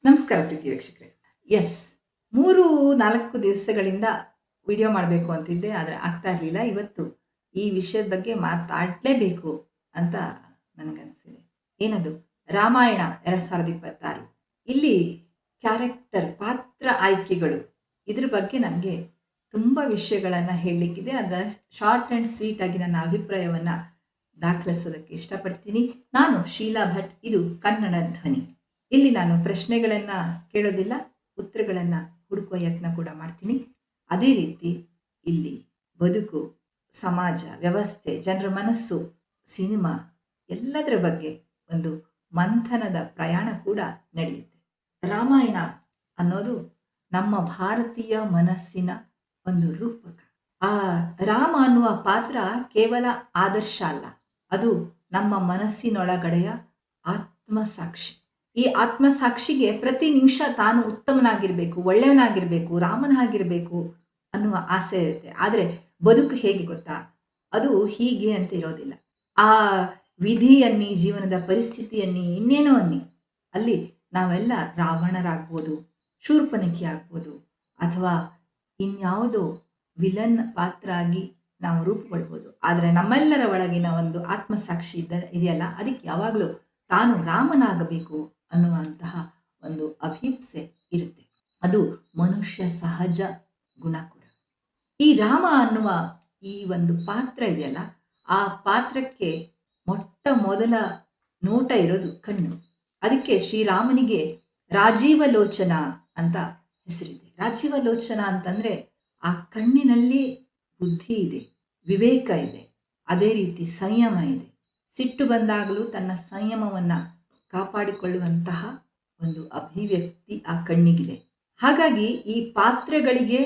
ನಮಸ್ಕಾರ ಪ್ರೀತಿ ವೀಕ್ಷಕರೇ. S 3-4 ದಿವಸಗಳಿಂದ video ಮಾಡಬೇಕು ಅಂತಿದ್ದೆ, ಆದರೆ ಆಗ್ತಾ ಇರಲಿಲ್ಲ. ಇವತ್ತು ಈ ವಿಷಯದ ಬಗ್ಗೆ ಮಾತಾಡಲೇಬೇಕು ಅಂತ ನನಗನ್ನಿಸ್ತಿದೆ. ಏನದು? ರಾಮಾಯಣ 2026. ಇಲ್ಲಿ ಪಾತ್ರ ಆಯ್ಕೆಗಳು, ಇದ್ರ ಬಗ್ಗೆ ನನಗೆ ತುಂಬ ವಿಷಯಗಳನ್ನು ಹೇಳಲಿಕ್ಕಿದೆ. ಅದರ ಶಾರ್ಟ್ ಆ್ಯಂಡ್ ಸ್ವೀಟ್ ಆಗಿ ನನ್ನ ಅಭಿಪ್ರಾಯವನ್ನು ದಾಖಲಿಸೋದಕ್ಕೆ ಇಷ್ಟಪಡ್ತೀನಿ. ನಾನು ಶೀಲಾ ಭಟ್, ಇದು ಕನ್ನಡ ಧ್ವನಿ. ಇಲ್ಲಿ ನಾನು ಪ್ರಶ್ನೆಗಳನ್ನು ಕೇಳೋದಿಲ್ಲ, ಉತ್ತರಗಳನ್ನು ಹುಡುಕುವ ಯತ್ನ ಕೂಡ ಮಾಡ್ತೀನಿ. ಅದೇ ರೀತಿ ಇಲ್ಲಿ ಬದುಕು, ಸಮಾಜ, ವ್ಯವಸ್ಥೆ, ಜನರ ಮನಸ್ಸು, ಸಿನಿಮಾ ಎಲ್ಲದರ ಬಗ್ಗೆ ಒಂದು ಮಂಥನದ ಪ್ರಯಾಣ ಕೂಡ ನಡೆಯುತ್ತೆ. ರಾಮಾಯಣ ಅನ್ನೋದು ನಮ್ಮ ಭಾರತೀಯ ಮನಸ್ಸಿನ ಒಂದು ರೂಪಕ. ಆ ರಾಮ ಅನ್ನುವ ಪಾತ್ರ ಕೇವಲ ಆದರ್ಶ ಅಲ್ಲ, ಅದು ನಮ್ಮ ಮನಸ್ಸಿನೊಳಗಡೆಯ ಆತ್ಮಸಾಕ್ಷಿ. ಈ ಆತ್ಮಸಾಕ್ಷಿಗೆ ಪ್ರತಿ ನಿಮಿಷ ತಾನು ಉತ್ತಮನಾಗಿರಬೇಕು, ಒಳ್ಳೆಯವನಾಗಿರಬೇಕು, ರಾಮನಾಗಿರಬೇಕು ಅನ್ನುವ ಆಸೆ ಇರುತ್ತೆ. ಆದರೆ ಬದುಕು ಹೇಗೆ ಗೊತ್ತಾ? ಅದು ಹೀಗೆ ಅಂತ ಇರೋದಿಲ್ಲ. ಆ ವಿಧಿ ಅನ್ನಿ, ಜೀವನದ ಪರಿಸ್ಥಿತಿ ಅನ್ನಿ, ಇನ್ನೇನೋ ಅನ್ನಿ, ಅಲ್ಲಿ ನಾವೆಲ್ಲ ರಾವಣರಾಗ್ಬೋದು, ಶೂರ್ಪನಖಿ ಆಗ್ಬೋದು, ಅಥವಾ ಇನ್ಯಾವುದೋ ವಿಲನ್ ಪಾತ್ರ ಆಗಿ ನಾವು ರೂಪುಗೊಳ್ಬೋದು. ಆದರೆ ನಮ್ಮೆಲ್ಲರ ಒಳಗಿನ ಒಂದು ಆತ್ಮಸಾಕ್ಷಿ ಇದೆಯಲ್ಲ, ಅದಕ್ಕೆ ಯಾವಾಗಲೂ ತಾನು ರಾಮನಾಗಬೇಕು ಅನ್ನುವಂತಹ ಒಂದು ಅಭಿಪ್ಸೆ ಇರುತ್ತೆ. ಅದು ಮನುಷ್ಯ ಸಹಜ ಗುಣ ಕೂಡ. ಈ ರಾಮ ಅನ್ನುವ ಈ ಒಂದು ಪಾತ್ರ ಇದೆಯಲ್ಲ, ಆ ಪಾತ್ರಕ್ಕೆ ಮೊಟ್ಟ ಮೊದಲ ನೋಟ ಇರೋದು ಕಣ್ಣು. ಅದಕ್ಕೆ ಶ್ರೀರಾಮನಿಗೆ ರಾಜೀವ ಲೋಚನ ಅಂತ ಹೆಸರಿದೆ. ರಾಜೀವ ಲೋಚನ ಅಂತಂದರೆ ಆ ಕಣ್ಣಿನಲ್ಲಿ ಬುದ್ಧಿ ಇದೆ, ವಿವೇಕ ಇದೆ, ಅದೇ ರೀತಿ ಸಂಯಮ ಇದೆ. ಸಿಟ್ಟು ಬಂದಾಗಲೂ ತನ್ನ ಸಂಯಮವನ್ನು ಕಾಪಾಡಿಕೊಳ್ಳುವಂತಹ ಒಂದು ಅಭಿವ್ಯಕ್ತಿ ಆ ಕಣ್ಣಿಗಿದೆ. ಹಾಗಾಗಿ ಈ ಪಾತ್ರಗಳಿಗೆ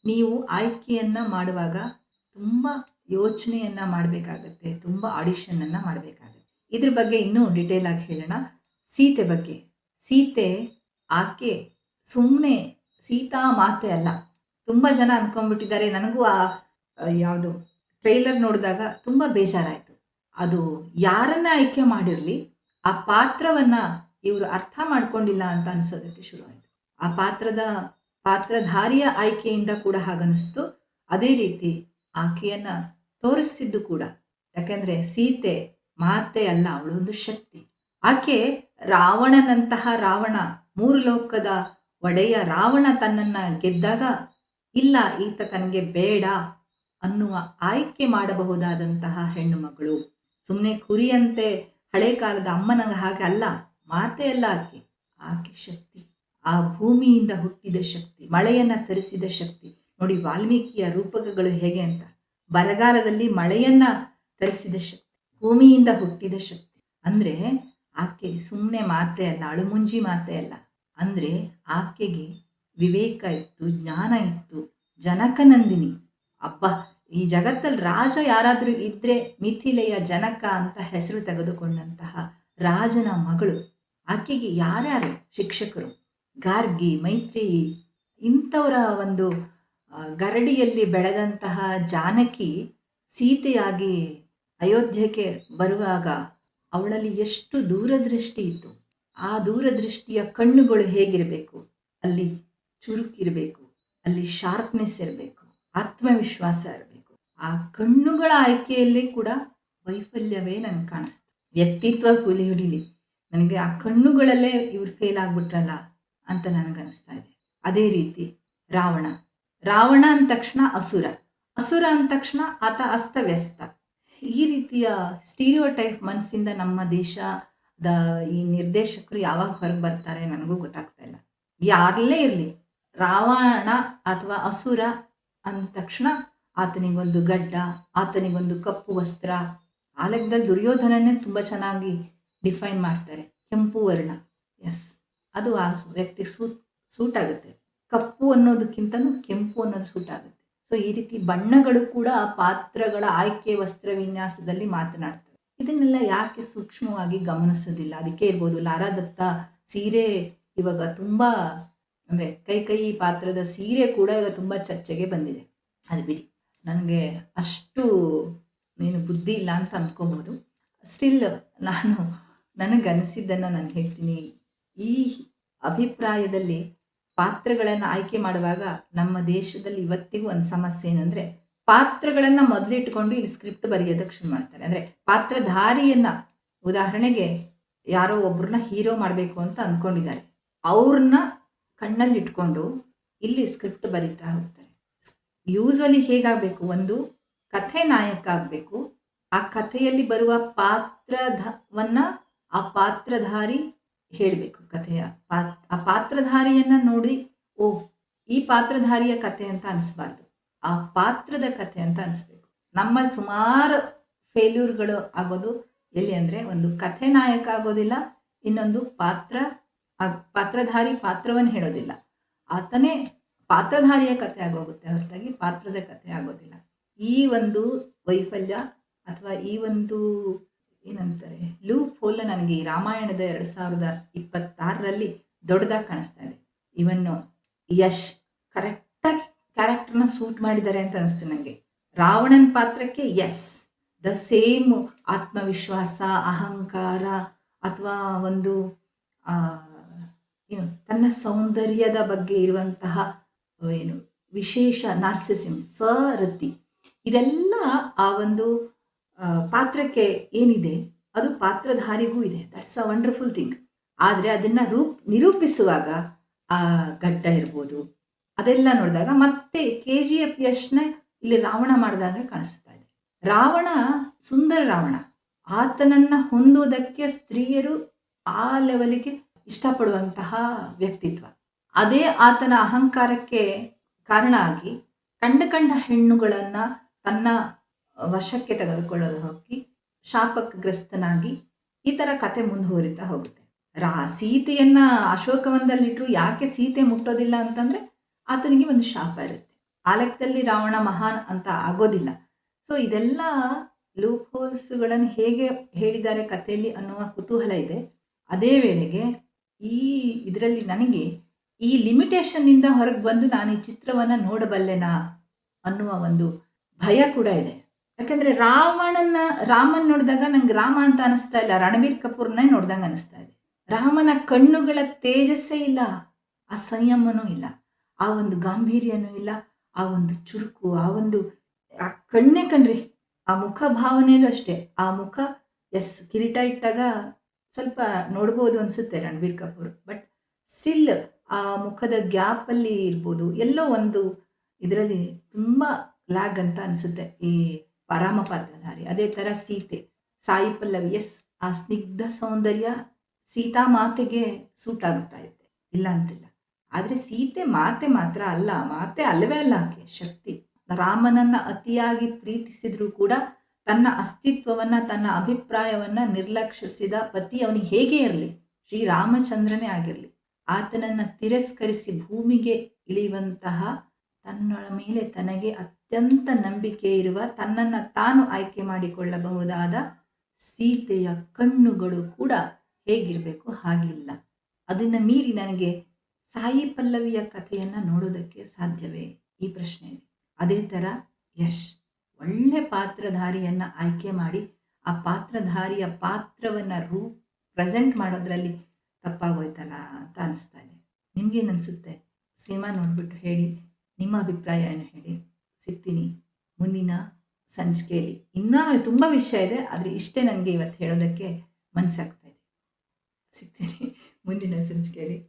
ನೀವು ಆಯ್ಕೆಯನ್ನು ಮಾಡುವಾಗ ತುಂಬ ಯೋಚನೆಯನ್ನು ಮಾಡಬೇಕಾಗತ್ತೆ, ತುಂಬ ಆಡಿಷನನ್ನು ಮಾಡಬೇಕಾಗತ್ತೆ. ಇದ್ರ ಬಗ್ಗೆ ಇನ್ನೂ ಡಿಟೇಲ್ ಆಗಿ ಹೇಳೋಣ. ಸೀತೆ ಬಗ್ಗೆ. ಸೀತೆ ಆಕೆ ಸುಮ್ಮನೆ ಸೀತಾ ಮಾತೆ ಅಲ್ಲ. ತುಂಬ ಜನ ಅಂದ್ಕೊಂಡ್ಬಿಟ್ಟಿದ್ದಾರೆ. ನನಗೂ ಆ ಯಾವುದು ಟ್ರೈಲರ್ ನೋಡಿದಾಗ ತುಂಬ ಬೇಜಾರಾಯಿತು. ಅದು ಯಾರನ್ನ ಆಯ್ಕೆ ಮಾಡಿರಲಿ, ಆ ಪಾತ್ರವನ್ನು ಇವರು ಅರ್ಥ ಮಾಡ್ಕೊಂಡಿಲ್ಲ ಅಂತ ಅನಿಸೋದಕ್ಕೆ ಶುರುವಾಯಿತು. ಆ ಪಾತ್ರಧಾರಿಯ ಆಯ್ಕೆಯಿಂದ ಕೂಡ ಹಾಗನ್ನಿಸ್ತು. ಅದೇ ರೀತಿ ಆಕೆಯನ್ನು ತೋರಿಸಿದ್ದು ಕೂಡ. ಯಾಕೆಂದರೆ ಸೀತೆ ಮಾತೆ ಅಲ್ಲ, ಅವಳೊಂದು ಶಕ್ತಿ. ಆಕೆ ರಾವಣನಂತಹ ರಾವಣ, 3 ಲೋಕದ ಒಡೆಯ ರಾವಣ ತನ್ನನ್ನು ಗೆದ್ದಾಗ ಇಲ್ಲ, ಈತ ತನಗೆ ಬೇಡ ಅನ್ನುವ ಆಯ್ಕೆ ಮಾಡಬಹುದಾದಂತಹ ಹೆಣ್ಣು ಮಗಳು. ಸುಮ್ಮನೆ ಕುರಿಯಂತೆ ಹಳೆ ಕಾಲದ ಅಮ್ಮನ ಹಾಗೆ ಅಲ್ಲ, ಮಾತೆ ಅಲ್ಲ ಆಕೆ. ಆಕೆ ಶಕ್ತಿ, ಆ ಭೂಮಿಯಿಂದ ಹುಟ್ಟಿದ ಶಕ್ತಿ, ಮಳೆಯನ್ನು ತರಿಸಿದ ಶಕ್ತಿ. ನೋಡಿ ವಾಲ್ಮೀಕಿಯ ರೂಪಕಗಳು ಹೇಗೆ ಅಂತ. ಬರಗಾಲದಲ್ಲಿ ಮಳೆಯನ್ನು ತರಿಸಿದ ಶಕ್ತಿ, ಭೂಮಿಯಿಂದ ಹುಟ್ಟಿದ ಶಕ್ತಿ. ಅಂದರೆ ಆಕೆ ಸುಮ್ಮನೆ ಮಾತೆ ಅಲ್ಲ, ಅಳುಮುಂಜಿ ಮಾತೆ ಅಲ್ಲ. ಅಂದರೆ ಆಕೆಗೆ ವಿವೇಕ ಇತ್ತು, ಜ್ಞಾನ ಇತ್ತು. ಜನಕನಂದಿನಿ. ಅಬ್ಬಾ, ಈ ಜಗತ್ತಲ್ಲಿ ರಾಜ ಯಾರಾದರೂ ಇದ್ದರೆ ಮಿಥಿಲೆಯ ಜನಕ ಅಂತ ಹೆಸರು ತೆಗೆದುಕೊಂಡಂತಹ ರಾಜನ ಮಗಳು. ಆಕೆಗೆ ಯಾರ್ಯಾರು ಶಿಕ್ಷಕರು, ಗಾರ್ಗಿ, ಮೈತ್ರೇಯಿ, ಇಂಥವರ ಒಂದು ಗರಡಿಯಲ್ಲಿ ಬೆಳೆದಂತಹ ಜಾನಕಿ ಸೀತೆಯಾಗಿ ಅಯೋಧ್ಯೆಗೆ ಬರುವಾಗ ಅವಳಲ್ಲಿ ಎಷ್ಟು ದೂರದೃಷ್ಟಿ ಇತ್ತು. ಆ ದೂರದೃಷ್ಟಿಯ ಕಣ್ಣುಗಳು ಹೇಗಿರಬೇಕು? ಅಲ್ಲಿ ಚುರುಕಿರಬೇಕು, ಅಲ್ಲಿ ಶಾರ್ಪ್ನೆಸ್ ಇರಬೇಕು, ಆತ್ಮವಿಶ್ವಾಸ ಇರಬೇಕು. ಆ ಕಣ್ಣುಗಳ ಆಯ್ಕೆಯಲ್ಲಿ ಕೂಡ ವೈಫಲ್ಯವೇ ನನಗೆ ಕಾಣಿಸ್ತು. ವ್ಯಕ್ತಿತ್ವ ಹುಲಿ ಹಿಡಿಲಿ, ನನಗೆ ಆ ಕಣ್ಣುಗಳಲ್ಲೇ ಇವ್ರು ಫೇಲ್ ಆಗ್ಬಿಟ್ರಲ್ಲ ಅಂತ ನನಗನ್ನಿಸ್ತಾ ಇದೆ. ಅದೇ ರೀತಿ ರಾವಣ ಅಂದ ತಕ್ಷಣ ಅಸುರ ಅಂದ ತಕ್ಷಣ ಆತ ಅಸ್ತವ್ಯಸ್ತ. ಈ ರೀತಿಯ ಸ್ಟೀರಿಯೋಟೈಪ್ ಮನಸ್ಸಿಂದ ನಮ್ಮ ದೇಶದ ಈ ನಿರ್ದೇಶಕರು ಯಾವಾಗ ಹೊರಗೆ ಬರ್ತಾರೆ ನನಗೂ ಗೊತ್ತಾಗ್ತಾ ಇಲ್ಲ. ಯಾರಲ್ಲೇ ಇರಲಿ, ರಾವಣ ಅಥವಾ ಅಸುರ ಅಂದ ತಕ್ಷಣ ಆತನಿಗೊಂದು ಗಡ್ಡ, ಆತನಿಗೊಂದು ಕಪ್ಪು ವಸ್ತ್ರ. ಆ ಲೆಕ್ಕದಲ್ಲಿ ದುರ್ಯೋಧನನ್ನೇ ತುಂಬ ಚೆನ್ನಾಗಿ ಡಿಫೈನ್ ಮಾಡ್ತಾರೆ. ಕೆಂಪು ವರ್ಣ, ಎಸ್, ಅದು ಆ ವ್ಯಕ್ತಿ ಸೂಟ್ ಆಗುತ್ತೆ. ಕಪ್ಪು ಅನ್ನೋದಕ್ಕಿಂತನೂ ಕೆಂಪು ಅನ್ನೋದು ಸೂಟ್ ಆಗುತ್ತೆ. ಸೊ ಈ ರೀತಿ ಬಣ್ಣಗಳು ಕೂಡ ಪಾತ್ರಗಳ ಆಯ್ಕೆ, ವಸ್ತ್ರ ವಿನ್ಯಾಸದಲ್ಲಿ ಮಾತನಾಡ್ತವೆ. ಇದನ್ನೆಲ್ಲ ಯಾಕೆ ಸೂಕ್ಷ್ಮವಾಗಿ ಗಮನಿಸೋದಿಲ್ಲ? ಅದಕ್ಕೆ ಇರ್ಬೋದು ಲಾರಾ ದತ್ತಾ ಸೀರೆ ಇವಾಗ ತುಂಬ, ಅಂದರೆ ಕೈ ಪಾತ್ರದ ಸೀರೆ ಕೂಡ ಈಗ ತುಂಬ ಚರ್ಚೆಗೆ ಬಂದಿದೆ. ಅದು ಬಿಡಿ, ನನಗೆ ಅಷ್ಟು ನೀನು ಬುದ್ಧಿ ಇಲ್ಲ ಅಂತ ಅಂದ್ಕೊಬೋದು. ಸ್ಟಿಲ್ ನನಗನ್ನಿಸಿದ್ದನ್ನು ನಾನು ಹೇಳ್ತೀನಿ. ಈ ಅಭಿಪ್ರಾಯದಲ್ಲಿ ಪಾತ್ರಗಳನ್ನು ಆಯ್ಕೆ ಮಾಡುವಾಗ ನಮ್ಮ ದೇಶದಲ್ಲಿ ಇವತ್ತಿಗೂ ಒಂದು ಸಮಸ್ಯೆ ಏನು ಅಂದರೆ, ಪಾತ್ರಗಳನ್ನು ಮೊದಲಿಟ್ಕೊಂಡು ಇಲ್ಲಿ ಸ್ಕ್ರಿಪ್ಟ್ ಬರೆಯೋದಕ್ಕೆ ಶುರು ಮಾಡ್ತಾರೆ. ಅಂದರೆ ಪಾತ್ರಧಾರಿಯನ್ನ, ಉದಾಹರಣೆಗೆ ಯಾರೋ ಒಬ್ರನ್ನ ಹೀರೋ ಮಾಡಬೇಕು ಅಂತ ಅಂದ್ಕೊಂಡಿದ್ದಾರೆ, ಅವ್ರನ್ನ ಕಣ್ಣಲ್ಲಿಟ್ಕೊಂಡು ಇಲ್ಲಿ ಸ್ಕ್ರಿಪ್ಟ್ ಬರೀತಾ ಹೋಗ್ತಾರೆ. ಯೂಸ್ವಲಿ ಹೇಗಾಗಬೇಕು, ಒಂದು ಕಥೆ ನಾಯಕ ಆಗಬೇಕು, ಆ ಕಥೆಯಲ್ಲಿ ಬರುವ ಪಾತ್ರವನ್ನ ಆ ಪಾತ್ರಧಾರಿ ಹೇಳಬೇಕು. ಕಥೆಯ ಆ ಪಾತ್ರಧಾರಿಯನ್ನ ನೋಡಿ, ಓ ಈ ಪಾತ್ರಧಾರಿಯ ಕಥೆ ಅಂತ ಅನಿಸ್ಬಾರ್ದು, ಆ ಪಾತ್ರದ ಕಥೆ ಅಂತ ಅನಿಸ್ಬೇಕು. ನಮ್ಮ ಸುಮಾರು ಫೇಲ್ಯೂರ್ಗಳು ಆಗೋದು ಎಲ್ಲಿ ಅಂದರೆ, ಒಂದು ಕಥೆ ನಾಯಕ ಆಗೋದಿಲ್ಲ, ಇನ್ನೊಂದು ಪಾತ್ರಧಾರಿ ಪಾತ್ರವನ್ನು ಹೇಳೋದಿಲ್ಲ, ಆತನೇ ಪಾತ್ರಧಾರಿಯ ಕಥೆ ಆಗೋಗುತ್ತೆ ಹೊರತಾಗಿ ಪಾತ್ರದ ಕಥೆ ಆಗೋದಿಲ್ಲ. ಈ ಒಂದು ವೈಫಲ್ಯ ಅಥವಾ ಈ ಒಂದು ಏನಂತಾರೆ ಲೂಪ್ ಹೋಲ್ ನನಗೆ ಈ ರಾಮಾಯಣದ 2026ರಲ್ಲಿ ದೊಡ್ಡದಾಗಿ ಕಾಣಿಸ್ತಾ ಇದೆ. ಇವನ್ನು ಯಶ್ ಕರೆಕ್ಟಾಗಿ ಕ್ಯಾರೆಕ್ಟರ್ನ ಸೂಟ್ ಮಾಡಿದ್ದಾರೆ ಅಂತ ಅನಿಸ್ತು ನನಗೆ. ರಾವಣನ ಪಾತ್ರಕ್ಕೆ ದ ಸೇಮ್ ಆತ್ಮವಿಶ್ವಾಸ, ಅಹಂಕಾರ, ಅಥವಾ ಒಂದು ತನ್ನ ಸೌಂದರ್ಯದ ಬಗ್ಗೆ ಇರುವಂತಹ ವಿಶೇಷ ನಾರ್ಸಿಸಿಸಂ, ಸ್ವರತಿ, ಇದೆಲ್ಲ ಆ ಒಂದು ಪಾತ್ರಕ್ಕೆ ಏನಿದೆ ಅದು ಪಾತ್ರಧಾರಿಗೂ ಇದೆ. That's a wonderful thing. ಆದರೆ ಅದನ್ನು ನಿರೂಪಿಸುವಾಗ ಆ ಗಡ್ಡ ಇರ್ಬೋದು, ಅದೆಲ್ಲ ನೋಡಿದಾಗ ಮತ್ತೆ KGF ಯಶ್ನ ಇಲ್ಲಿ ರಾವಣ ಮಾಡಿದಾಗ ಕಾಣಿಸ್ತಾ ಇದೆ. ರಾವಣ ಸುಂದರ ರಾವಣ, ಆತನನ್ನ ಹೊಂದುವುದಕ್ಕೆ ಸ್ತ್ರೀಯರು ಆ ಲೆವೆಲ್ಗೆ ಇಷ್ಟಪಡುವಂತಹ ವ್ಯಕ್ತಿತ್ವ. ಅದೇ ಆತನ ಅಹಂಕಾರಕ್ಕೆ ಕಾರಣ ಆಗಿ ಕಂಡ ಹೆಣ್ಣುಗಳನ್ನು ತನ್ನ ವಶಕ್ಕೆ ತೆಗೆದುಕೊಳ್ಳೋದು ಹೋಗಿ ಶಾಪಗ್ರಸ್ತನಾಗಿ ಈ ಥರ ಕತೆ ಮುಂದುವರಿತಾ ಹೋಗುತ್ತೆ. ಸೀತೆಯನ್ನ ಅಶೋಕವನದಲ್ಲಿಟ್ಟರು ಯಾಕೆ ಸೀತೆ ಮುಟ್ಟೋದಿಲ್ಲ ಅಂತಂದರೆ ಆತನಿಗೆ ಒಂದು ಶಾಪ ಇರುತ್ತೆ. ಆ ಲೆಕ್ಕದಲ್ಲಿ ರಾವಣ ಮಹಾನ್ ಅಂತ ಆಗೋದಿಲ್ಲ. ಸೊ ಇದೆಲ್ಲ ಲೂಪ್ ಹೋಲ್ಸ್ಗಳನ್ನು ಹೇಗೆ ಹೇಳಿದ್ದಾರೆ ಕಥೆಯಲ್ಲಿ ಅನ್ನುವ ಕುತೂಹಲ ಇದೆ. ಅದೇ ವೇಳೆಗೆ ಇದರಲ್ಲಿ ನನಗೆ ಈ ಲಿಮಿಟೇಷನ್ನಿಂದ ಹೊರಗೆ ಬಂದು ನಾನು ಈ ಚಿತ್ರವನ್ನು ನೋಡಬಲ್ಲೆನಾ ಅನ್ನುವ ಒಂದು ಭಯ ಕೂಡ ಇದೆ. ಯಾಕಂದರೆ ರಾಮನ್ ನೋಡಿದಾಗ ನಂಗೆ ರಾಮ ಅಂತ ಅನಿಸ್ತಾ ಇಲ್ಲ, ರಣಬೀರ್ ಕಪೂರ್ನೇ ನೋಡ್ದಂಗೆ ಅನಿಸ್ತಾ ಇದೆ. ರಾಮನ ಕಣ್ಣುಗಳ ತೇಜಸ್ಸೇ ಇಲ್ಲ, ಆ ಸಂಯಮನೂ ಇಲ್ಲ, ಆ ಒಂದು ಗಾಂಭೀರ್ಯನೂ ಇಲ್ಲ, ಆ ಒಂದು ಚುರುಕು, ಆ ಕಣ್ಣೇ ಕಣ್ರಿ, ಆ ಮುಖ ಭಾವನೆಯಲ್ಲೂ ಅಷ್ಟೇ. ಆ ಮುಖ ಕಿರೀಟ ಇಟ್ಟಾಗ ಸ್ವಲ್ಪ ನೋಡ್ಬೋದು ಅನಿಸುತ್ತೆ ರಣಬೀರ್ ಕಪೂರ್, ಬಟ್ ಸ್ಟಿಲ್ ಆ ಮುಖದ ಗ್ಯಾಪಲ್ಲಿ ಇರ್ಬೋದು, ಎಲ್ಲೋ ಒಂದು ಇದರಲ್ಲಿ ತುಂಬ ಲ್ಯಾಗ್ ಅಂತ ಅನಿಸುತ್ತೆ ಈ ರಾಮ ಪಾತ್ರಧಾರಿ. ಅದೇ ಥರ ಸೀತೆ, ಸಾಯಿ ಪಲ್ಲವಿ, ಆ ಸ್ನಿಗ್ಧ ಸೌಂದರ್ಯ ಸೀತಾ ಮಾತೆಗೆ ಸೂಟ್ ಆಗುತ್ತಾ ಇದೆ, ಇಲ್ಲ ಅಂತಿಲ್ಲ. ಆದರೆ ಸೀತೆ ಮಾತೆ ಮಾತ್ರ ಅಲ್ಲ, ಮಾತೆ ಅಲ್ಲವೇ ಅಲ್ಲ, ಆಕೆ ಶಕ್ತಿ. ರಾಮನನ್ನ ಅತಿಯಾಗಿ ಪ್ರೀತಿಸಿದ್ರೂ ಕೂಡ ತನ್ನ ಅಸ್ತಿತ್ವವನ್ನು, ತನ್ನ ಅಭಿಪ್ರಾಯವನ್ನು ನಿರ್ಲಕ್ಷಿಸಿದ ಪತಿ ಅವನಿಗೆ ಹೇಗೆ ಇರಲಿ, ಶ್ರೀರಾಮಚಂದ್ರನೇ ಆಗಿರಲಿ, ಆತನನ್ನು ತಿರಸ್ಕರಿಸಿ ಭೂಮಿಗೆ ಇಳಿಯುವಂತಹ, ತನ್ನೊಳ ಮೇಲೆ ತನಗೆ ಅತ್ಯಂತ ನಂಬಿಕೆ ಇರುವ, ತನ್ನನ್ನು ತಾನು ಆಯ್ಕೆ ಮಾಡಿಕೊಳ್ಳಬಹುದಾದ ಸೀತೆಯ ಕಣ್ಣುಗಳು ಕೂಡ ಹೇಗಿರಬೇಕು ಹಾಗಿಲ್ಲ. ಅದನ್ನು ಮೀರಿ ನನಗೆ ಸಾಯಿ ಪಲ್ಲವಿಯ ಕಥೆಯನ್ನು ನೋಡೋದಕ್ಕೆ ಸಾಧ್ಯವೇ, ಈ ಪ್ರಶ್ನೆ ಇದೆ. ಅದೇ ಥರ ಯಶ್ ಒಳ್ಳೆ ಪಾತ್ರಧಾರಿಯನ್ನು ಆಯ್ಕೆ ಮಾಡಿ ಆ ಪಾತ್ರಧಾರಿಯ ಪಾತ್ರವನ್ನು ಪ್ರೆಸೆಂಟ್ ಮಾಡೋದ್ರಲ್ಲಿ ತಪ್ಪಾಗೋಯ್ತಲ್ಲ ಅಂತ ಅನಿಸ್ತಾ ಇದೆ. ನಿಮಗೇನು ಅನಿಸುತ್ತೆ? ಸಿನಿಮಾ ನೋಡಿಬಿಟ್ಟು ಹೇಳಿ, ನಿಮ್ಮ ಅಭಿಪ್ರಾಯ ಏನು ಹೇಳಿ. ಸಿಗ್ತೀನಿ ಮುಂದಿನ ಸಂಚಿಕೆಯಲ್ಲಿ. ಇನ್ನೂ ತುಂಬ ವಿಷಯ ಇದೆ, ಆದರೆ ಇಷ್ಟೇ ನನಗೆ ಇವತ್ತು ಹೇಳೋದಕ್ಕೆ ಮನಸ್ಸಾಗ್ತಾ ಇದೆ. ಸಿಗ್ತೀನಿ ಮುಂದಿನ ಸಂಚಿಕೆಯಲ್ಲಿ.